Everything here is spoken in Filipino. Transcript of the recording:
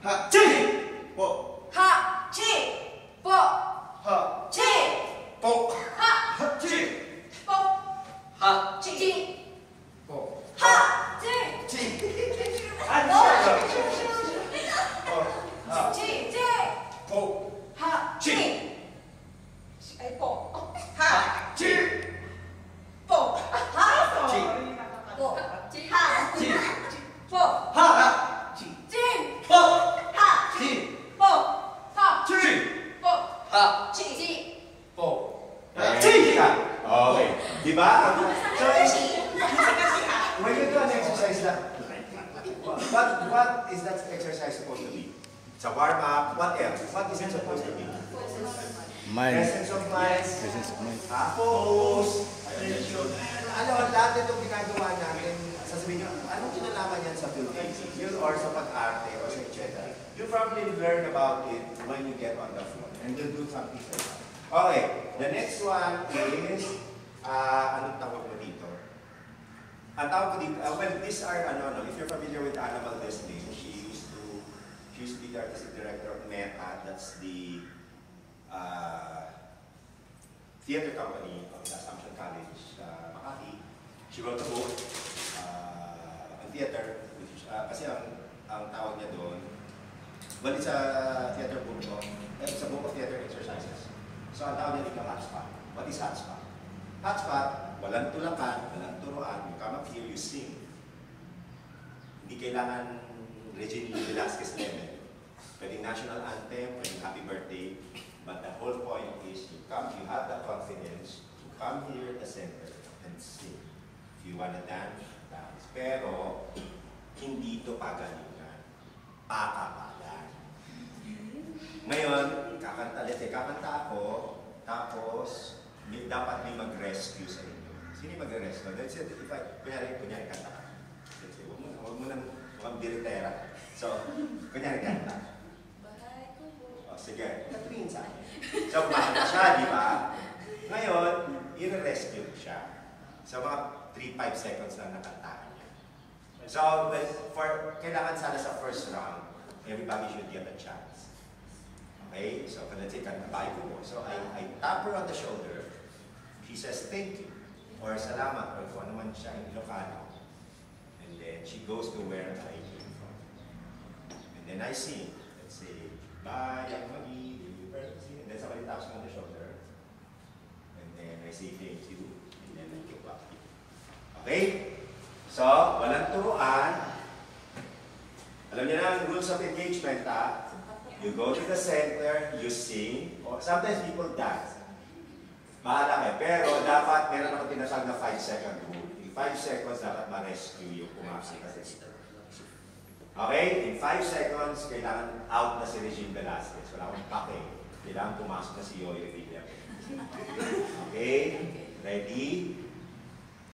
Ha, chi, po. Ha, chi, po. Ha, Chi, po. ha, Chi, po. ha, Chi, po. ha, chi. Chi. No. Po. Ha, Chi, chi. po. Ha, chi. Ay, po. Ha, chi. Po. Ha, Chi. po. Ha, Chi. po. Ha, chi. Chi, Po. ha, Chi. po. Ha, Chi. po. Ha, Chi, chi. po. Chi ka. Okay. Diba? So, when you do an exercise that, what is that exercise supposed to be? It's a warm-up. What else? What is it supposed to be? Mind. Presence of mind. Presence of mind. Focus. Attention. Ano, lahat itong ginagawa natin, sasabihin nyo, anong kinalaman yan sa building? Yun or sa pag-arte or sa etc. You probably learn about it when you get on the floor. And you'll do something like that. Okay. The next one is, anong tawag mo dito? Ang tawag ko dito, well, these are, if you're familiar with Animal Listening, she used to be the artistic director of META, that's the theater company of the Assumption College, Makati. She wrote a book, on theater, which, kasi ang tawag niya doon, well, it's a theater book, it's a book of theater exercises. So ang tawag niya dito, hotspot. What is hotspot? Hotspot, walang tulakan, walang turuan, you come up here, you sing. Hindi kailangan Regine Velasquez level. Pwedeng national anthem, pwedeng happy birthday. But the whole point is you have the confidence to come here at the center and sing. If you wanna dance, dance. Pero, hindi ito pagalingan. Pakapalan. Ngayon, kakanta ako, tapos, dapat may mag-rescue sa inyo. Sino mag-rescue? Let's say, kunyari kanta ka. Let's say, huwag mo nang magdiritera. So, kunyari kanta. Sige, tatlingin sa akin. So, kumanta siya, di ba? Ngayon, i-rescue siya. So, mga 3-5 seconds lang nakantahan niya. So, kailangan sana sa first round, everybody should get a chance. Okay? So, let's say, kantabay ko. So, I tap her on the shoulder. She says, thank you. Or salamat. Or kung ano man siya in Ilocano. And then, she goes to where I came from. And then I sing. Let's say, bye, Maggie, and then somebody taps me on the shoulder. And then I say thank you, and then I go back. Okay? So, walang turuan. Alam niyo na ang rules of engagement, ha? You go to the center, you sing, or sometimes people dance. Bahala kayo. Pero dapat meron ako tinatawag na 5-second rule. In 5 seconds, dapat ma-rescue yung pumasok kasi. Okay? In 5 seconds, kailangan out na si Regine Velasquez. Wala akong pake. Kailangan pumasok na si Yoyo Villa. Okay? Ready?